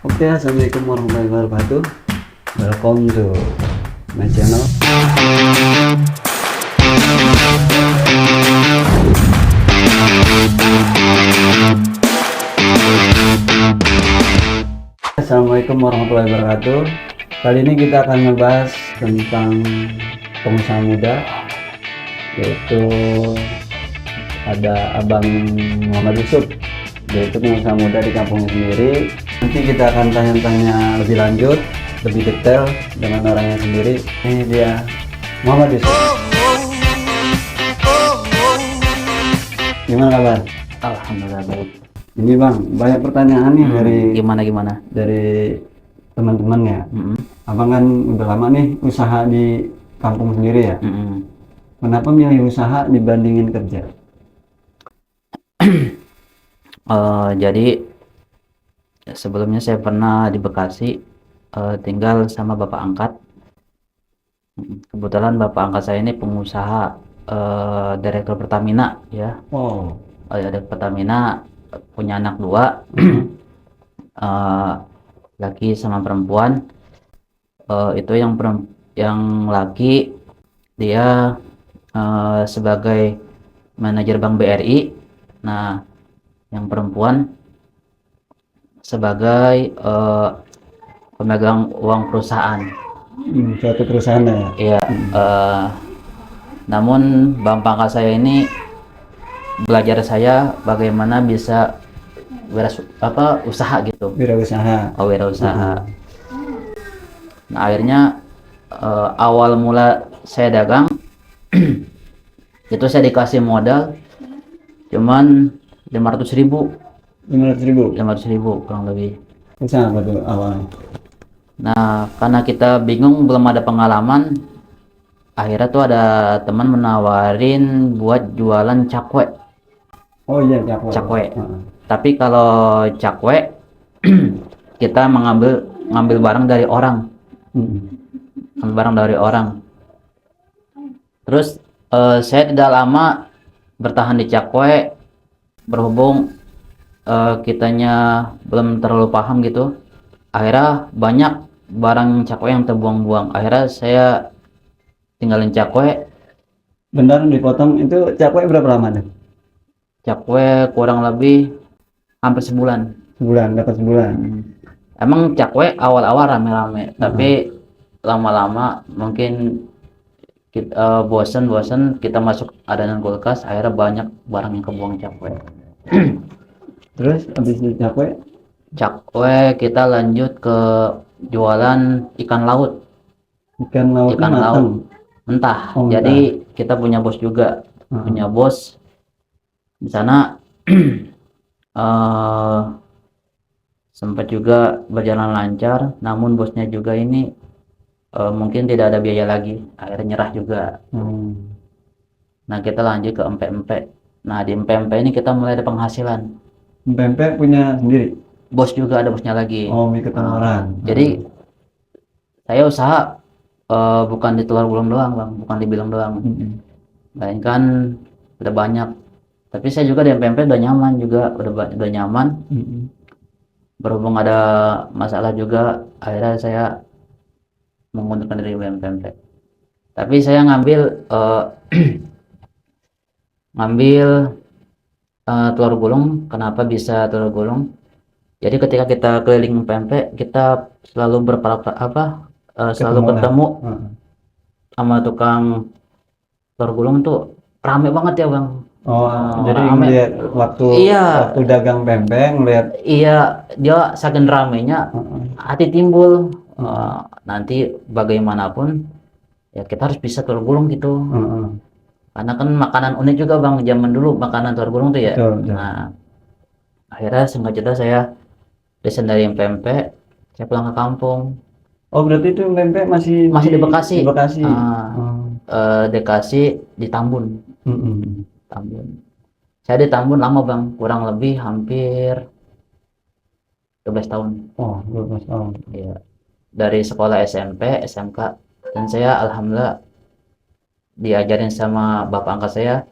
Oke, assalamualaikum warahmatullahi wabarakatuh. Welcome to my channel. Assalamualaikum warahmatullahi wabarakatuh. Kali ini kita akan membahas tentang pengusaha muda, yaitu ada Abang Muhammad Yusuf, yaitu pengusaha muda di kampungnya sendiri. Nanti kita akan tanya-tanya lebih lanjut, lebih detail dengan orangnya sendiri. Ini dia Muhammad Yusuf. Gimana kabar? Alhamdulillah baik. Ini Bang, banyak pertanyaan nih Gimana? dari teman-teman ya. Mm-mm. Abang kan udah lama nih usaha di kampung sendiri ya. Mm-mm. Kenapa milih usaha dibandingin kerja? Jadi sebelumnya saya pernah di Bekasi, tinggal sama bapak angkat. Kebetulan bapak angkat saya ini pengusaha, direktur Pertamina ya. Oh, Ada Pertamina, punya anak dua, eh, laki sama perempuan. Itu yang laki dia sebagai manajer Bank BRI. Nah, yang perempuan sebagai pemegang uang perusahaan. suatu perusahaan ya. Iya. Namun Bang Pangkat saya ini belajar saya bagaimana bisa usaha gitu, Wirausaha. wirausaha. Nah, akhirnya awal mula saya dagang itu saya dikasih modal cuman 500.000 500.000. kurang lebih. Usaha apa tuh awalnya? Nah, karena kita bingung, belum ada pengalaman, akhirnya tuh ada teman menawarin buat jualan cakwe. Oh iya, cakwe. Cakwe. Tapi kalau cakwe kita ngambil barang dari orang, Terus saya tidak lama bertahan di cakwe, berhubung kitanya belum terlalu paham gitu. Akhirnya banyak barang cakwe yang terbuang-buang. Akhirnya saya tinggalin cakwe. Bentar dipotong, itu cakwe berapa lama tuh? Cakwe kurang lebih hampir sebulan. Dapat sebulan. Emang cakwe awal-awal rame-rame, tapi lama-lama mungkin kita bosen kita masuk adonan kulkas, akhirnya banyak barang yang kebuang cakwe. Terus habis itu Cakwe kita lanjut ke jualan ikan laut. ikan laut Ikan matang. laut mentah. Oh, mentah. Jadi kita punya bos juga, punya bos di sana. Sempat juga berjalan lancar, namun bosnya juga ini mungkin tidak ada biaya lagi, akhirnya nyerah juga. Nah, kita lanjut ke empek-empek. Nah, di empek-empek ini kita mulai ada penghasilan. Pempek punya sendiri. Bos juga ada bosnya lagi. Oh, ikutan orang. Jadi saya usaha bukan di Telur Gulung doang, Bang, bukan di Bilang doang. Melainkan udah banyak. Tapi saya juga di empek-empek udah nyaman juga, udah nyaman. Berhubung ada masalah juga, akhirnya saya mengundurkan diri dari empek-empek. Tapi saya ngambil Telur Gulung. Kenapa bisa Telur Gulung? Jadi ketika kita keliling pempek, kita selalu ketemu sama tukang Telur Gulung tuh rame banget ya, Bang. Jadi rame. ngeliat waktu dagang pempek, ngeliat Iya, dia saking ramenya hati timbul. Nanti bagaimanapun ya kita harus bisa Telur Gulung gitu. Karena kan makanan unik juga, Bang, zaman dulu makanan Telur Gulung tuh ya. Betul. Nah, akhirnya singkat cerita saya desain dari pempek, saya pulang ke kampung. Oh, berarti itu pempek masih di Bekasi. Bekasi. Di Tambun. Saya di Tambun lama, Bang, kurang lebih hampir 12 tahun. Oh, 12 tahun. Iya. Dari sekolah SMP, SMK, dan saya alhamdulillah diajarin sama bapak angkat saya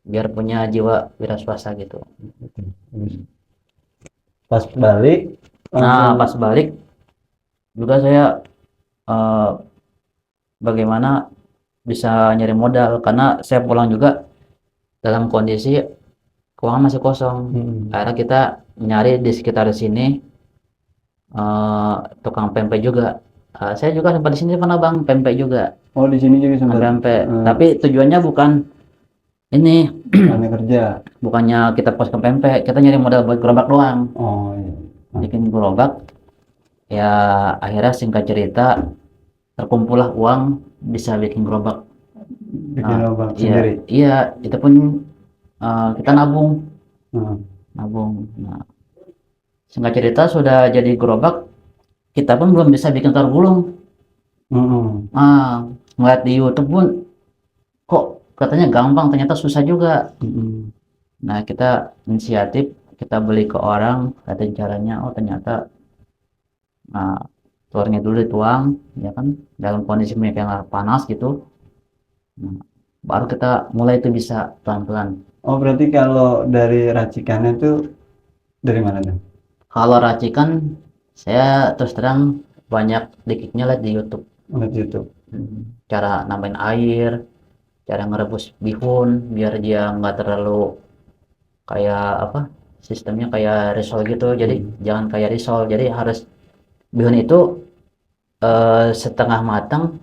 biar punya jiwa wira swasta gitu. Pas balik Nah, langsung. pas balik juga saya eh, bagaimana bisa nyari modal karena saya pulang juga dalam kondisi keuangan masih kosong. Mm-mm. Akhirnya kita nyari di sekitar sini tukang pempek juga. Saya juga sempat di sini pernah bang pempek juga, Oh, di sini juga sempat pempek. Tapi tujuannya bukan ini, karena kerja. bukannya kita pos ke pempek, kita nyari modal buat gerobak doang. Oh iya. Nah, Bikin gerobak, ya akhirnya singkat cerita terkumpullah uang bisa bikin gerobak. bikin Nah, lubang iya, sendiri. iya, itu pun kita nabung, Hmm. nabung. Nah, singkat cerita sudah jadi gerobak, kita pun belum bisa bikin telur gulung. Mm-mm. Ngeliat di YouTube pun kok katanya gampang, ternyata susah juga. Mm-mm. Nah, kita inisiatif, kita beli ke orang, ada caranya. Oh, ternyata nah, telurnya dulu dituang, ya kan, dalam kondisi minyak yang panas gitu. Nah, baru kita mulai itu bisa pelan-pelan. Oh, berarti kalau dari racikannya itu dari mana tuh? Kalau racikan, saya terus terang banyak dikitnya lihat di YouTube. Menurut YouTube. Cara nambahin air, cara ngerebus bihun biar dia nggak terlalu kayak apa, sistemnya kayak risol gitu. Jadi jangan kayak risol, jadi harus bihun itu setengah matang,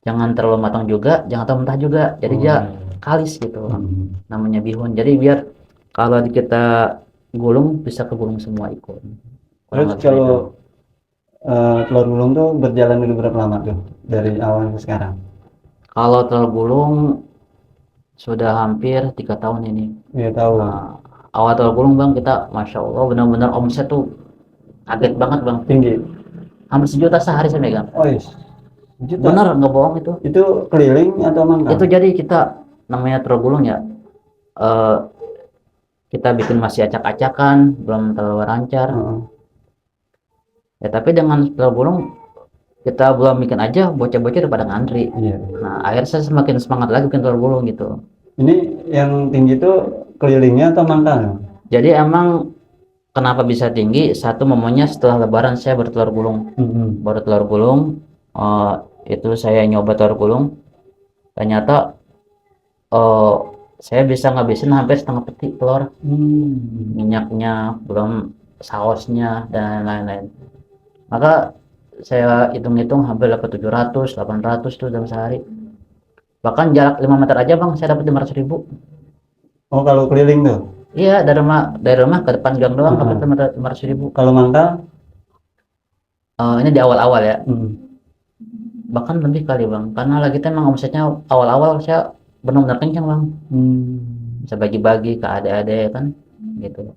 jangan terlalu matang juga, jangan terlalu mentah juga, jadi dia Oh. kalis gitu Mm. namanya bihun. Jadi biar kalau kita gulung bisa kegulung semua ikut, kurang Terus lebih seperti kalau itu. telur gulung tuh berjalan dulu berapa lama tuh dari awal ke sekarang? Kalau telur gulung sudah hampir 3 tahun ini. Iya tahu. Awal telur gulung bang, kita masya Allah benar-benar omset tuh kaget banget bang, Tinggi. hampir 1 juta sehari saya megang. Oh iya. Juta. Bener nggak bohong itu. Itu keliling atau mangkal? Itu jadi kita namanya telur gulung ya, eh, kita bikin masih acak-acakan, belum terlalu lancar. Heeh. Ya tapi dengan telur gulung kita belum bikin aja, bocah-bocah udah pada ngantri. Iya. Nah akhirnya saya semakin semangat lagi bikin telur gulung gitu. Ini yang tinggi itu kelilingnya atau mangkal? Jadi emang kenapa bisa tinggi? Satu momennya setelah Lebaran saya bertelur gulung, Mm-mm. baru telur gulung. eh, itu saya nyoba telur gulung, ternyata eh, saya bisa ngabisin hampir setengah peti telur, minyaknya belum sausnya dan lain-lain. Maka saya hitung-hitung hampir dapat 700 800 tuh dalam sehari. Bahkan jarak 5 meter aja bang saya dapat 500.000. Oh, kalau keliling tuh. Iya, dari rumah ke depan gang doang dapat Heeh. 500.000. Kalau mangkal? Ini di awal-awal ya, Mm. bahkan lebih kali bang, karena lagi kita emang omsetnya awal-awal saya benar-benar kencang bang, Hmm. bisa bagi-bagi ke adik-adik kan gitu.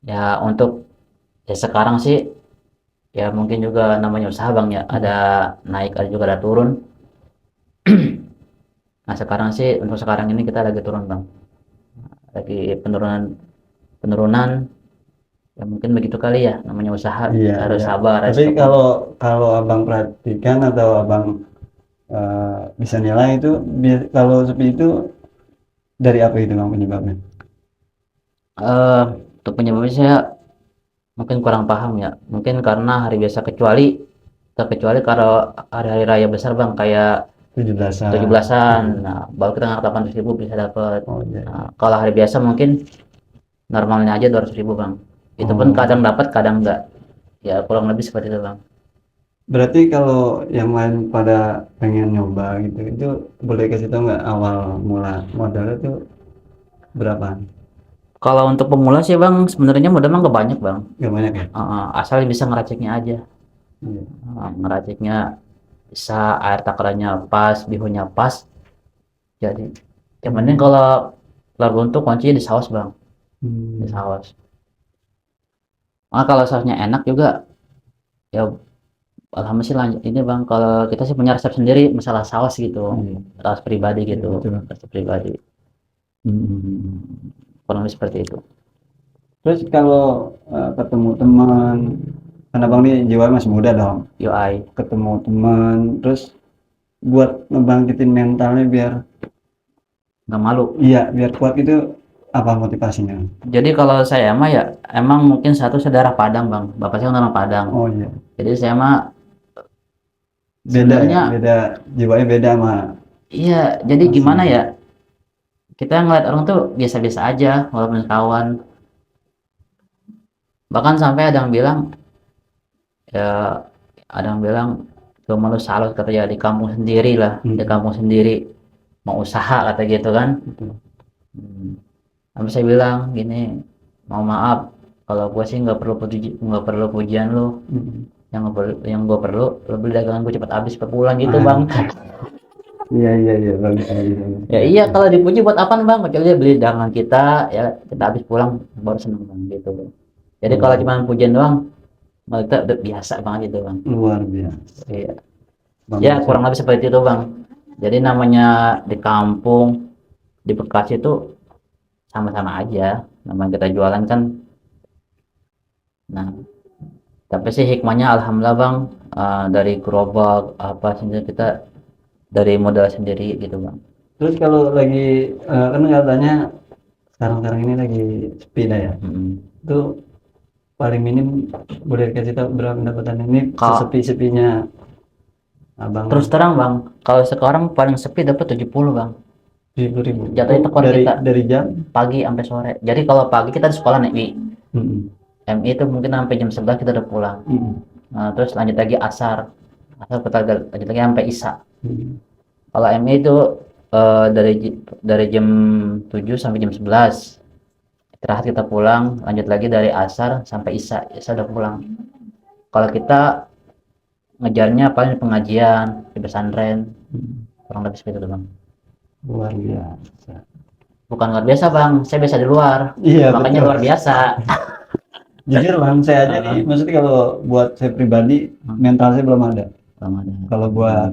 Ya untuk ya sekarang sih ya mungkin juga namanya usaha bang ya, ada naik ada juga ada turun. Nah sekarang sih untuk sekarang ini kita lagi turun bang, lagi penurunan, penurunan. Ya mungkin begitu kali ya, namanya usaha Iya, harus iya. sabar, harus Tapi tekun. kalau abang perhatikan atau abang bisa nilai itu kalau seperti itu dari apa itu bang penyebabnya? eh untuk penyebabnya saya mungkin kurang paham ya, mungkin karena hari biasa, terkecuali kalau hari-hari raya besar bang kayak 17-an. 17-an, nah baru kita ngangkat 800.000 bisa dapat. Oh iya. Nah, kalau hari biasa mungkin normalnya aja 200.000 bang, itu pun Oh. kadang dapat kadang enggak, ya kurang lebih seperti itu bang. Berarti kalau yang lain pada pengen nyoba gitu, itu boleh kasih tau nggak awal mula modalnya tuh berapa? Kalau untuk pemula sih bang sebenarnya modal mah nggak banyak bang. Gak banyak ya? Asal bisa ngeraciknya aja. Iya. Ngeraciknya bisa, air takarannya pas, bihunnya pas, jadi yang penting kalau telur buntu kuncinya di saus bang, di Hmm. saus. Kalau sausnya enak juga ya alhamdulillah sih lanjut ini bang, kalau kita sih punya resep sendiri masalah saus gitu, Iya. saus pribadi Iya, gitu, betul. resep pribadi. Hmm. Kurang lebih seperti itu. Terus kalau ketemu teman, kan abang nih jiwa masih muda dong, UI ketemu teman, terus buat ngebangkitin mentalnya biar nggak malu. iya biar kuat gitu, apa motivasinya? Jadi kalau saya mah ya emang mungkin satu saudara Padang bang, bapak saya kan orang Padang. Oh iya. Jadi saya mah Beda ya, sebenarnya beda jiwanya beda sama iya. Jadi Mas gimana ini. ya, kita ngeliat orang tuh biasa-biasa aja walaupun kawan. Bahkan sampai ada yang bilang ya, ada yang bilang cuma lu salut kata ya di kampung sendiri lah, di kampung sendiri mau usaha kata gitu kan. Betul. Tapi saya bilang gini, mau maaf kalau gue sih nggak perlu pujian lu, yang gue perlu lu beli dagangan gue cepat habis per bulan gitu bang. Iya iya iya bagus bagus. Ya iya, kalau dipuji buat apaan bang, kecuali dia beli dagangan kita ya kita habis pulang baru seneng bang gitu bang. Jadi kalau cuma pujian doang kita udah biasa banget gitu bang. Luar biasa. Iya. Bang Ya Yusuf. kurang lebih seperti itu bang. Jadi namanya di kampung di Bekasi itu sama-sama aja, namanya kita jualan kan. Nah, tapi sih hikmahnya alhamdulillah bang, dari gerobak apa sih kita dari modal sendiri gitu bang. Terus kalau lagi kan katanya sekarang ini lagi sepeda ya. Itu paling minim boleh dikasih tahu berapa pendapatan ini sesepi-sepinya abang? Terus terang bang, kalau sekarang paling sepi dapat 70 bang. 70.000. Jatuhnya tekor dari kita dari jam pagi sampai sore. Jadi kalau pagi kita di sekolah MI. MI itu mungkin sampai jam 11 kita udah pulang. Nah, terus lanjut lagi asar kita lanjut lagi sampai isya. Kalau MI itu dari jam 7 sampai jam 11 istirahat, kita pulang lanjut lagi dari asar sampai isya udah pulang. Kalau kita ngejarnya paling pengajian di pesantren, kurang lebih seperti itu bang. luar biasa. Bukan luar biasa bang, saya biasa di luar. Iya Makanya betul. luar biasa. Jujur bang, saya aja nih, maksudnya kalau buat saya pribadi mental saya belum ada. Kalau buat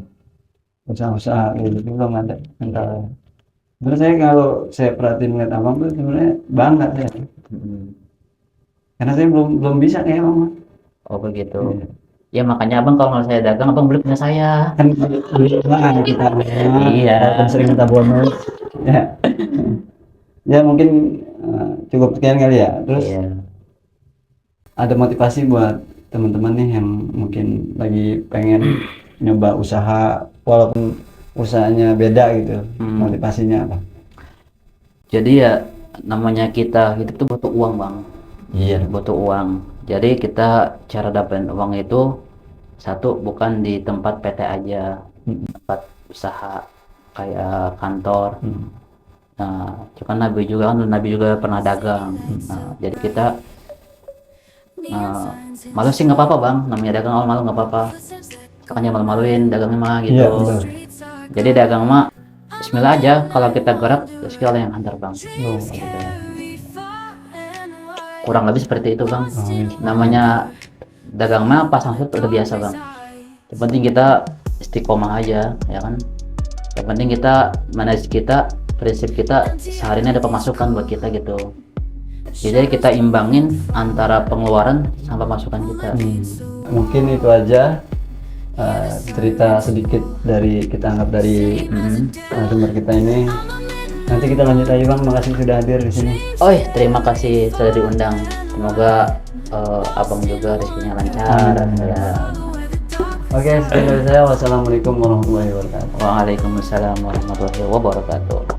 usaha-usaha kayak gitu belum ada mentalnya. Terus saya kalau saya perhatiin ngeliat abang tuh sebenarnya bangga saya. Karena saya belum bisa kayak abang. Oh begitu. Ya makanya abang kalau nggak saya dagang, abang beli punya saya. Kan kita Iya. sering minta bonus. Ya, ya mungkin cukup sekian kali ya. Terus ada motivasi buat teman-teman nih yang mungkin lagi pengen nyoba usaha walaupun usahanya beda gitu. Motivasinya apa? Jadi ya namanya kita hidup tuh butuh uang bang. Iya. Butuh uang. Jadi kita cara dapetin uang itu satu bukan di tempat PT aja, tempat usaha kayak kantor. Nah, cuman Nabi juga pernah dagang. Nah, jadi kita malu sih nggak apa-apa bang, namanya dagang awal malu nggak apa-apa. Makanya malu-maluin dagangnya mah gitu. Iya, betul. Jadi dagang mah Bismillah aja, kalau kita gerak rezeki Allah yang hantar bang. Gitu. Kurang lebih seperti itu bang. Namanya dagang mah pasang surut udah biasa bang. Yang penting kita istiqomah aja ya kan. Yang penting kita manage kita, prinsip kita sehari ini ada pemasukan buat kita gitu. Jadi kita imbangin antara pengeluaran sama pemasukan kita. Mungkin itu aja cerita sedikit dari kita anggap dari narasumber kita ini. Nanti kita lanjut lagi bang. Makasih sudah hadir di sini. Oh terima kasih sudah diundang. Semoga abang juga rezekinya lancar. Ya. Oke, sekian dari saya. Wassalamualaikum warahmatullahi wabarakatuh. Waalaikumsalam warahmatullahi wabarakatuh.